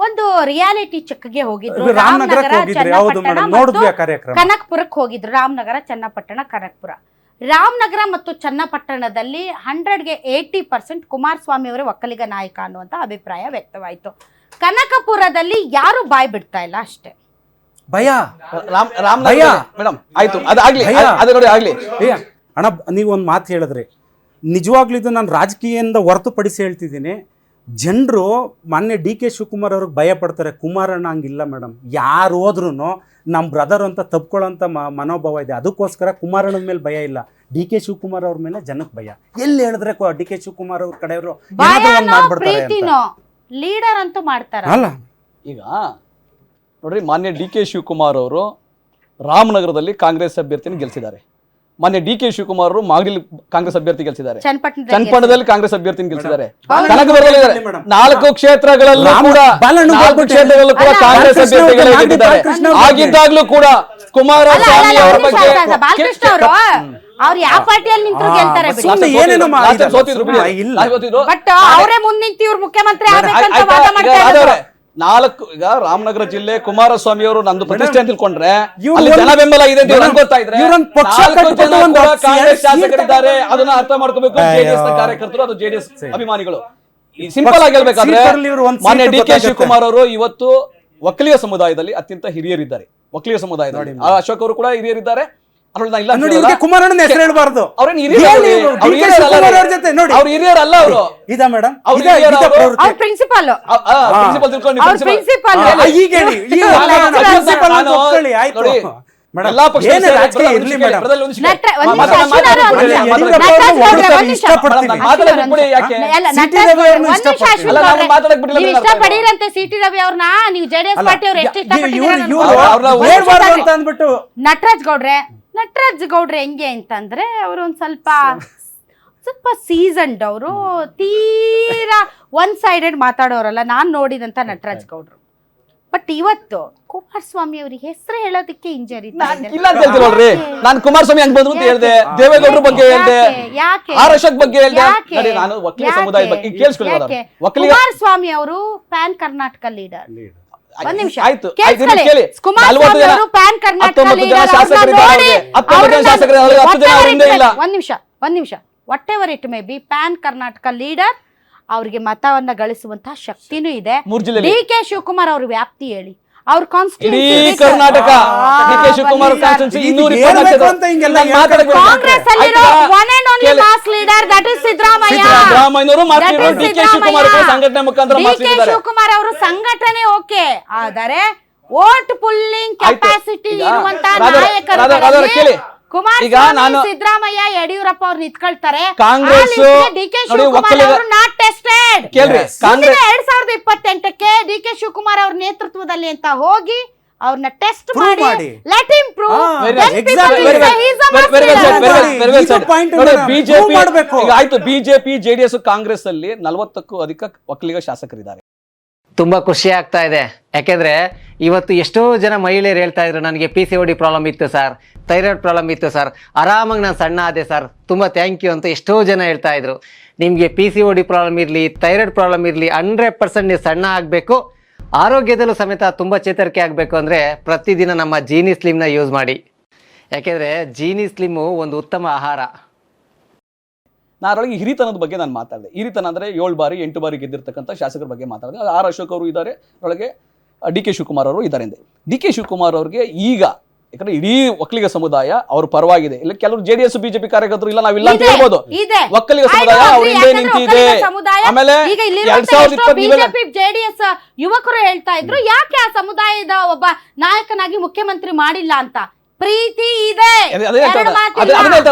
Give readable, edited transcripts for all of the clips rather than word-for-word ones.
ಒಂದು ರಿಯಾಲಿಟಿ ಚೆಕ್ಗೆ ಹೋಗಿದ್ರು, ರಾಮನಗರ ಚನ್ನಪಟ್ಟಣ ಮತ್ತು ಕನಕಪುರಕ್ಕೆ ಹೋಗಿದ್ರು. ರಾಮನಗರ ಚನ್ನಪಟ್ಟಣ ಕನಕಪುರ. ರಾಮನಗರ ಮತ್ತು ಚನ್ನಪಟ್ಟಣದಲ್ಲಿ 100ಗೆ 80% ಕುಮಾರಸ್ವಾಮಿ ಅವರೇ ಒಕ್ಕಲಿಗ ನಾಯಕ ಅನ್ನುವಂಥ ಅಭಿಪ್ರಾಯ ವ್ಯಕ್ತವಾಯಿತು. ಕನಕಪುರದಲ್ಲಿ ಯಾರು ಬಾಯ್ ಬಿಡ್ತಾ ಇಲ್ಲ ಅಷ್ಟೇ. ಭಯ ಮೇಡಮ್ ಆಯ್ತು, ಅದಾಗ್ಲಿ ಅದು ನೋಡಿ ಆಗ್ಲಿ. ಅಣ್ಣ ನೀವು ಒಂದು ಮಾತು ಹೇಳಿದ್ರಿ, ನಿಜವಾಗ್ಲೂ ಇದು ನಾನು ರಾಜಕೀಯದಿಂದ ಹೊರತುಪಡಿಸಿ ಹೇಳ್ತಿದ್ದೀನಿ. ಜನರು ಮೊನ್ನೆ DK ಶಿವಕುಮಾರ್ ಅವ್ರಿಗೆ ಭಯ ಪಡ್ತಾರೆ, ಕುಮಾರಣ್ಣ ಹಂಗಿಲ್ಲ ಮೇಡಮ್, ಯಾರು ಹೋದ್ರೂ ನಮ್ಮ ಬ್ರದರ್ ಅಂತ ತಪ್ಕೊಳ್ಳೋಂಥ ಮನೋಭಾವ ಇದೆ. ಅದಕ್ಕೋಸ್ಕರ ಕುಮಾರಣ್ಣನ ಮೇಲೆ ಭಯ ಇಲ್ಲ, DK ಶಿವಕುಮಾರ್ ಅವ್ರ ಮೇಲೆ ಜನಕ್ಕೆ ಭಯ. ಎಲ್ಲಿ ಹೇಳಿದ್ರೆ DK ಶಿವಕುಮಾರ್ ಅವ್ರ ಕಡೆಯವರು ಲೀಡರ್ ಅಂತೂ ಮಾಡ್ತಾರ ಅಲ್ಲ. ಈಗ ನೋಡ್ರಿ, ಮಾನ್ಯ DK ಶಿವಕುಮಾರ್ ಅವರು ರಾಮನಗರದಲ್ಲಿ ಕಾಂಗ್ರೆಸ್ ಅಭ್ಯರ್ಥಿನ ಗೆಲ್ಸಿದ್ದಾರೆ. ಮಾನ್ಯ DK ಶಿವಕುಮಾರ್ ಅವರು ಮಾಗಡಿಲಿ ಕಾಂಗ್ರೆಸ್ ಅಭ್ಯರ್ಥಿ ಗೆಲ್ಸಿದ್ದಾರೆ, ಚನ್ನಪಟ್ಟಣದಲ್ಲಿ ಕಾಂಗ್ರೆಸ್ ಅಭ್ಯರ್ಥಿನ ಗೆಲ್ಸಿದ್ದಾರೆ, ಕನಕಪುರದಲ್ಲಿ 4 ಕ್ಷೇತ್ರಗಳಲ್ಲೂ ಕೂಡ ಕಾಂಗ್ರೆಸ್ ಅಭ್ಯರ್ಥಿಗಳೇ ಗೆದ್ದಿದ್ದಾರೆ. ಆಗಿದ್ದಾಗ್ಲೂ ಕೂಡ ಕುಮಾರಸ್ವಾಮಿ ಅವರ ಬಗ್ಗೆ ಅವ್ರು ಯಾವ ಪಾರ್ಟಿಯಲ್ಲಿ ನಿಂತರು ಗೆಲ್ತಾರೆ, ಬಟ್ ಅವರೇ ಮುಂದೆ ನಿಂತು ಇವ್ರು ಮುಖ್ಯಮಂತ್ರಿ ಆಗ್ಬೇಕಂತ ವಾದ ಮಾಡ್ತಾರೆ. 4 ಈಗ ರಾಮನಗರ ಜಿಲ್ಲೆ ಕುಮಾರಸ್ವಾಮಿ ಅವರು ನಂದು ಪ್ರತಿಷ್ಠೆ ಅಂತ ತಿಳ್ಕೊಂಡ್ರೆ ಅಲ್ಲಿ ಜನ ಬೆಂಬಲ ಇದೆ ಅಂತ ಅನ್ಕೊಳ್ತಾ ಇದ್ರೆ 4 ಜನ ಕಾಂಗ್ರೆಸ್ ಶಾಸಕರಿದ್ದಾರೆ, ಅದನ್ನ ಅರ್ಥ ಮಾಡ್ಕೋಬೇಕು. JDS ನ ಕಾರ್ಯಕರ್ತರು, ಅದು JDS ಅಭಿಮಾನಿಗಳು. ಸಿಂಪಲ್ ಆಗಿ ಹೇಳ್ಬೇಕಾದ್ರೆ ಮಾನ್ಯ DK ಶಿವಕುಮಾರ್ ಅವರು ಇವತ್ತು ಒಕ್ಕಲಿಗ ಸಮುದಾಯದಲ್ಲಿ ಅತ್ಯಂತ ಹಿರಿಯರಿದ್ದಾರೆ. ಒಕ್ಕಲಿಗ ಸಮುದಾಯದಲ್ಲಿ ಅಶೋಕ್ ಅವರು ಕೂಡ ಹಿರಿಯರಿದ್ದಾರೆ. ಕುಮಾರಣ್ಣನ ಹೆಸರು ಹೇಳ್ಬಾರ್ದು, ಅವ್ರೇನು ಹಿರಿಯರಲ್ಲ, ಅವರು ಇದಾ ಮೇಡಮ್ ಪ್ರಿನ್ಸಿಪಲ್ ಇಷ್ಟಪಡಿರಂತೆ CT ರವಿ ಅವ್ರನ್ನ. ನೀವು JDS ಪಾರ್ಟಿ ಅವ್ರು ಎಷ್ಟು ಇಷ್ಟಪಟ್ಟಿದ್ರು. ನಟರಾಜ್ ಗೌಡ್ರೆ ಹೆಂಗೆ ಅಂತಂದ್ರೆ ಅವರು ಒಂದ್ ಸ್ವಲ್ಪ ಸೀಸನ್ಡ್, ಅವರು ತೀರಾ ಒನ್ ಸೈಡೆಡ್ ಮಾತಾಡೋರಲ್ಲ. ನಾನ್ ನೋಡಿದಂತ ನಟರಾಜ್ ಗೌಡ್ರು. ಬಟ್ ಇವತ್ತು ಕುಮಾರಸ್ವಾಮಿ ಅವ್ರಿಗೆ ಹೆಸರು ಹೇಳೋದಕ್ಕೆ ಇಂಜರಿ ಇಲ್ಲ ಅಂತ ಹೇಳ್ತೀವಿ. ನಾನು ಕುಮಾರಸ್ವಾಮಿ ಹಂಗ್ ಬಂದ್ರು ಅಂತ ಹೇಳ್ದೆ, ದೇವೇಗೌಡರ ಬಗ್ಗೆ ಹೇಳ್ದೆ, ಅಶೋಕ್ ಬಗ್ಗೆ ಹೇಳ್ದೆ. ನಾನು ಒಕ್ಕಲಿಗ ಸಮುದಾಯದ ಬಗ್ಗೆ ಕೇಳಿಸ್ಕೊಳ್ಳಿ. ಕುಮಾರಸ್ವಾಮಿ ಅವರು ಪ್ಯಾನ್ ಕರ್ನಾಟಕ ಲೀಡರ್. ಒಂದ್ ನಿಮಿಷ ಆಯ್ತು, ಒಂದ್ ನಿಮಿಷ what ever it may be, PAN Karnataka leader, ಅವ್ರಿಗೆ ಮತವನ್ನ ಗಳಿಸುವಂತಹ ಶಕ್ತಿನೂ ಇದೆ. DK ಶಿವಕುಮಾರ್ ಅವ್ರ ವ್ಯಾಪ್ತಿ ಹೇಳಿ, ಅವ್ರ ಕಾನ್ಸ್ಟಿಟ್ಯೂನ್ಸಿ ಕರ್ನಾಟಕ, DK ಶಿವಕುಮಾರ್ ಕಾಂಗ್ರೆಸ್ ಅಲ್ಲಿರೋ one and only mass leader that is Siddaramaiah. DK Shivakumar ಅವರು ಸಂಘಟನೆ ಓಕೆ, ಆದರೆ ವೋಟ್ ಪುಲ್ಲಿಂಗ್ ಕೆಪಾಸಿಟಿ ಇರುವಂತ ನಾಯಕರು ಕುಮಾರಸ್ವಾಮಿ, ಸಿದ್ದರಾಮಯ್ಯ, ಯಡಿಯೂರಪ್ಪ ಅವ್ರು ನಿಂತ್ಕೊಳ್ತಾರೆ. ಕಾಂಗ್ರೆಸ್ DK ಶಿವಕುಮಾರ್ ಅವರು ನಾಟ್ ಟೆಸ್ಟೆಡ್. 2028ಕ್ಕೆ DK ಶಿವಕುಮಾರ್ ಅವ್ರ ನೇತೃತ್ವದಲ್ಲಿ ಅಂತ ಹೋಗಿ ಅವ್ರನ್ನ ಟೆಸ್ಟ್ ಮಾಡಿ let him prove. BJP JDS Congress ಅಲ್ಲಿ 40ಕ್ಕೂ ಅಧಿಕ ಒಕ್ಕಲಿಗ ಶಾಸಕರಿದ್ದಾರೆ. ತುಂಬಾ ಖುಷಿ ಆಗ್ತಾ ಇದೆ. ಯಾಕೆಂದ್ರೆ ಇವತ್ತು ಎಷ್ಟೋ ಜನ ಮಹಿಳೆಯರು ಹೇಳ್ತಾ ಇದ್ರು, ನನಗೆ PCOD ಪ್ರಾಬ್ಲಮ್ ಇತ್ತು ಸರ್, ಥೈರಾಯ್ಡ್ ಪ್ರಾಬ್ಲಮ್ ಇತ್ತು ಸರ್, ಆರಾಮಾಗಿ ನಾನು ಸಣ್ಣ ಆದೆ ಸರ್, ತುಂಬ ಥ್ಯಾಂಕ್ ಯು ಅಂತ ಎಷ್ಟೋ ಜನ ಹೇಳ್ತಾ ಇದ್ರು. ನಿಮಗೆ PCOD ಪ್ರಾಬ್ಲಮ್ ಇರಲಿ, ಥೈರಾಯ್ಡ್ ಪ್ರಾಬ್ಲಮ್ ಇರಲಿ, 100% ನೀವು ಸಣ್ಣ ಆಗಬೇಕು, ಆರೋಗ್ಯದಲ್ಲೂ ಸಮೇತ ತುಂಬ ಚೇತರಿಕೆ ಆಗಬೇಕು ಅಂದರೆ ಪ್ರತಿದಿನ ನಮ್ಮ ಜೀನಿ ಸ್ಲಿಮ್ನ ಯೂಸ್ ಮಾಡಿ. ಯಾಕೆಂದರೆ ಜೀನಿ ಸ್ಲಿಮ್ಮು ಒಂದು ಉತ್ತಮ ಆಹಾರ. ನಾರೊಳಗೆ ಹಿರಿತನದ ಬಗ್ಗೆ ನಾನು ಮಾತಾಡಿದೆ. ಹಿರಿತನ ಅಂದರೆ 7 ಬಾರಿ 8 ಬಾರಿ ಗೆದ್ದಿರ್ತಕ್ಕಂಥ ಶಾಸಕರ ಬಗ್ಗೆ ಮಾತಾಡಿದೆ. ಅಶೋಕ್ ಅವರು ಇದ್ದಾರೆ, ಒಳಗೆ DK ಶಿವಕುಮಾರ್ ಅವರು ಇದ್ದಾರೆ. DK ಶಿವಕುಮಾರ್ ಅವ್ರಿಗೆ ಈಗ ಯಾಕಂದ್ರೆ ಇಡೀ ಒಕ್ಕಲಿಗ ಸಮುದಾಯ ಅವ್ರ ಪರವಾಗಿದೆ. ಇಲ್ಲ ಕೆಲವರು JDS BJP ಕಾರ್ಯಕರ್ತರು ಇಲ್ಲ ನಾವಿಲ್ಲ ಅಂತ ಹೇಳ್ಬೋದು. ಒಕ್ಕಲಿಗ ಸಮುದಾಯ ಅವ್ರ ಹಿಂದೆ ನಿಂತಿದೆ. ಆಮೇಲೆ 2020 JDS ಯುವಕರು ಹೇಳ್ತಾ ಇದ್ರು, ಯಾಕೆ ಆ ಸಮುದಾಯದ ಒಬ್ಬ ನಾಯಕನಾಗಿ ಮುಖ್ಯಮಂತ್ರಿ ಮಾಡಿಲ್ಲ ಅಂತ. ಪ್ರೀತಿ ಇದೆ,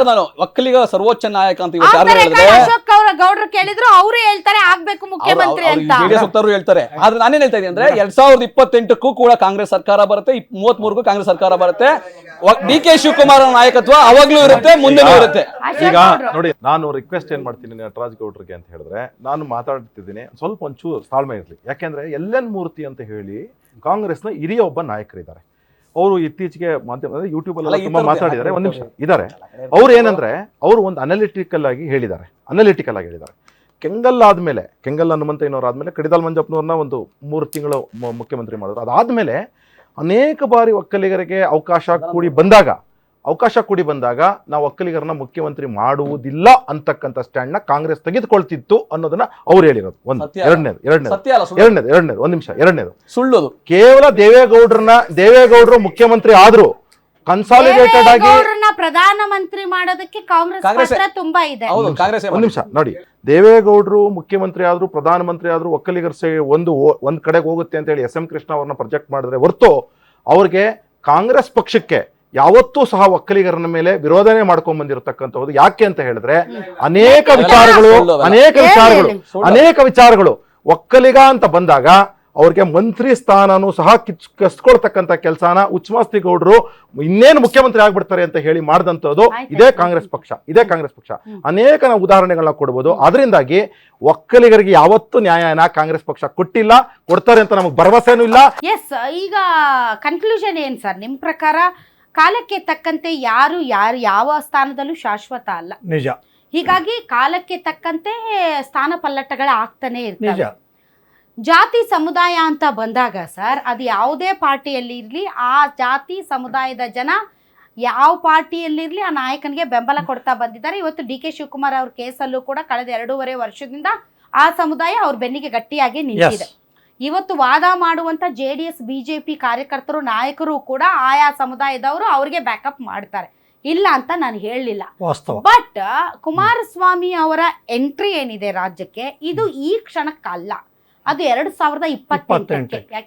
ನಾನು ಒಕ್ಕಲಿಗ ಸರ್ವೋಚ್ಚ ನಾಯಕ ಅಂತ ಅಶೋಕ್ ಗೌಡ್ರು ಕೇಳಿದ್ರು, ಅವರು ಹೇಳ್ತಾರೆ ಆಗ್ಬೇಕು ಮುಖ್ಯಮಂತ್ರಿ ಅಂತ. JDS ವಕ್ತಾರರು ಹೇಳ್ತಾರೆ. ಆದ್ರೆ ನಾನೇನ್ ಹೇಳ್ತಾ ಇದ್ದೀನಿ ಅಂದ್ರೆ 2028ಕ್ಕೂ ಕೂಡ ಕಾಂಗ್ರೆಸ್ ಸರ್ಕಾರ ಬರುತ್ತೆ, 33ಕ್ಕೂ ಕಾಂಗ್ರೆಸ್ ಸರ್ಕಾರ ಬರುತ್ತೆ. DK ಶಿವಕುಮಾರ್ ನಾಯಕತ್ವ ಅವಾಗ್ಲೂ ಇರುತ್ತೆ, ಮುಂದೆನೂ ಇರುತ್ತೆ. ಈಗ ನೋಡಿ, ನಾನು ರಿಕ್ವೆಸ್ಟ್ ಏನ್ ಮಾಡ್ತೀನಿ ನಟರಾಜ್ ಗೌಡ್ರಿಗೆ ಅಂತ ಹೇಳಿದ್ರೆ, ನಾನು ಮಾತಾಡ್ತಿದ್ದೀನಿ, ಸ್ವಲ್ಪ ಒಂಚೂರು ತಾಳ್ಮೆ ಇರ್ಲಿ. ಯಾಕೆಂದ್ರೆ LN ಮೂರ್ತಿ ಅಂತ ಹೇಳಿ ಕಾಂಗ್ರೆಸ್ನ ಹಿರಿಯ ಒಬ್ಬ ನಾಯಕರಿದ್ದಾರೆ. ಅವರು ಇತ್ತೀಚೆಗೆ ಮಾಧ್ಯಮ ಯೂಟ್ಯೂಬ್ ಅಲ್ಲಿ ತುಂಬಾ ಮಾತಾಡಿದ್ದಾರೆ. ಒಂದ್ ನಿಮಿಷ ಇದ್ದಾರೆ. ಅವ್ರು ಏನಂದ್ರೆ, ಅವರು ಒಂದು ಅನಾಲಿಟಿಕಲ್ ಆಗಿ ಹೇಳಿದ್ದಾರೆ. ಕೆಂಗಲ್ ಆದ್ಮೇಲೆ, ಕೆಂಗಲ್ ಹನುಮಂತಯ್ಯನವ್ರು ಆದ್ಮೇಲೆ ಕಡಿದಾಲ್ ಮಂಜಪ್ಪನವ್ರನ್ನ ಒಂದು 3 ತಿಂಗಳು ಮುಖ್ಯಮಂತ್ರಿ ಮಾಡಿದ್ರು. ಅದಾದ್ಮೇಲೆ ಅನೇಕ ಬಾರಿ ಒಕ್ಕಲಿಗರಿಗೆ ಅವಕಾಶ ಕೂಡಿ ಬಂದಾಗ ನಾವು ಒಕ್ಕಲಿಗರನ್ನ ಮುಖ್ಯಮಂತ್ರಿ ಮಾಡುವುದಿಲ್ಲ ಅಂತಕ್ಕಂಥ ಸ್ಟ್ಯಾಂಡ್ನ ಕಾಂಗ್ರೆಸ್ ತೆಗೆದುಕೊಳ್ತಿತ್ತು ಅನ್ನೋದನ್ನ ಅವ್ರು ಹೇಳಿರೋದು. ಎರಡನೇದು ಸುಳ್ಳು. ಕೇವಲ ದೇವೇಗೌಡರು ಮುಖ್ಯಮಂತ್ರಿ ಆದ್ರು ಕನ್ಸಾಲಿಡೇಟೆಡ್ ಆಗಿ ಪ್ರಧಾನಮಂತ್ರಿ ಮಾಡೋದಕ್ಕೆ ಕಾಂಗ್ರೆಸ್ ತುಂಬಾ ಇದೆ. ಒಂದ್ ನಿಮಿಷ ನೋಡಿ, ದೇವೇಗೌಡರು ಮುಖ್ಯಮಂತ್ರಿ ಆದ್ರು ಪ್ರಧಾನಮಂತ್ರಿ ಆದ್ರು ಒಕ್ಕಲಿಗರ ಒಂದ್ ಕಡೆಗೆ ಹೋಗುತ್ತೆ ಅಂತ ಹೇಳಿ SM ಕೃಷ್ಣ ಅವ್ರನ್ನ ಪ್ರೊಜೆಕ್ಟ್ ಮಾಡಿದ್ರೆ ಹೊರತು ಅವ್ರಿಗೆ ಕಾಂಗ್ರೆಸ್ ಪಕ್ಷಕ್ಕೆ ಯಾವತ್ತೂ ಸಹ ಒಕ್ಕಲಿಗರನ ಮೇಲೆ ವಿರೋಧನೆ ಮಾಡ್ಕೊಂಡ್ ಬಂದಿರತಕ್ಕಂಥದ್ದು. ಯಾಕೆ ಅಂತ ಹೇಳಿದ್ರೆ ಅನೇಕ ವಿಚಾರಗಳು ಒಕ್ಕಲಿಗ ಅಂತ ಬಂದಾಗ ಅವ್ರಿಗೆ ಮಂತ್ರಿ ಸ್ಥಾನನೂ ಸಹ ಕಸ್ಕೊಳ್ತಕ್ಕಂಥ ಕೆಲಸನ ಉಚ್ಚಮಾಸ್ತಿಗೌಡರು ಇನ್ನೇನು ಮುಖ್ಯಮಂತ್ರಿ ಆಗ್ಬಿಡ್ತಾರೆ ಅಂತ ಹೇಳಿ ಮಾಡಿದಂಥದ್ದು ಇದೇ ಕಾಂಗ್ರೆಸ್ ಪಕ್ಷ. ಅನೇಕ ನಾವು ಉದಾಹರಣೆಗಳನ್ನ ಕೊಡ್ಬೋದು. ಅದರಿಂದಾಗಿ ಒಕ್ಕಲಿಗರಿಗೆ ಯಾವತ್ತೂ ನ್ಯಾಯನ ಕಾಂಗ್ರೆಸ್ ಪಕ್ಷ ಕೊಡ್ತಾರೆ ಅಂತ ನಮಗೆ ಭರವಸೆನೂ ಇಲ್ಲ. ಎಸ್, ಈಗ ಕನ್ಕ್ಲೂಷನ್ ಏನ್ ಸರ್ ನಿಮ್ ಪ್ರಕಾರ? ಕಾಲಕ್ಕೆ ತಕ್ಕಂತೆ ಯಾರು ಯಾವ ಸ್ಥಾನದಲ್ಲೂ ಶಾಶ್ವತ ಅಲ್ಲ, ನಿಜ. ಹೀಗಾಗಿ ಕಾಲಕ್ಕೆ ತಕ್ಕಂತೆ ಸ್ಥಾನ ಪಲ್ಲಟಗಳು ಆಗ್ತಾನೆ ಇರ್ತವೆ. ಜಾತಿ ಸಮುದಾಯ ಅಂತ ಬಂದಾಗ ಸರ್, ಅದು ಯಾವುದೇ ಪಾರ್ಟಿಯಲ್ಲಿ ಇರಲಿ, ಆ ಜಾತಿ ಸಮುದಾಯದ ಜನ ಯಾವ ಪಾರ್ಟಿಯಲ್ಲಿರಲಿ ಆ ನಾಯಕನಿಗೆ ಬೆಂಬಲ ಕೊಡ್ತಾ ಬಂದಿದ್ದಾರೆ. ಇವತ್ತು DK ಶಿವಕುಮಾರ್ ಅವ್ರ ಕೇಸಲ್ಲೂ ಕೂಡ ಕಳೆದ 2.5 ವರ್ಷದಿಂದ ಆ ಸಮುದಾಯ ಅವ್ರ ಬೆನ್ನಿಗೆ ಗಟ್ಟಿಯಾಗಿ ನಿಂತಿದೆ. ಇವತ್ತು ವಾದ ಮಾಡುವಂತ JDS BJP ಕಾರ್ಯಕರ್ತರು ನಾಯಕರು ಕೂಡ ಆಯಾ ಸಮುದಾಯದವರು ಅವ್ರಿಗೆ ಬ್ಯಾಕಪ್ ಮಾಡ್ತಾರೆ, ಇಲ್ಲ ಅಂತ ನಾನು ಹೇಳಲಿಲ್ಲ. ಬಟ್ ಕುಮಾರಸ್ವಾಮಿ ಅವರ ಎಂಟ್ರಿ ಏನಿದೆ ರಾಜ್ಯಕ್ಕೆ, ಇದು ಈ ಕ್ಷಣಕ್ಕಲ್ಲ, ಅದು 2028ಕ್ಕೆ. ಯಾಕೆ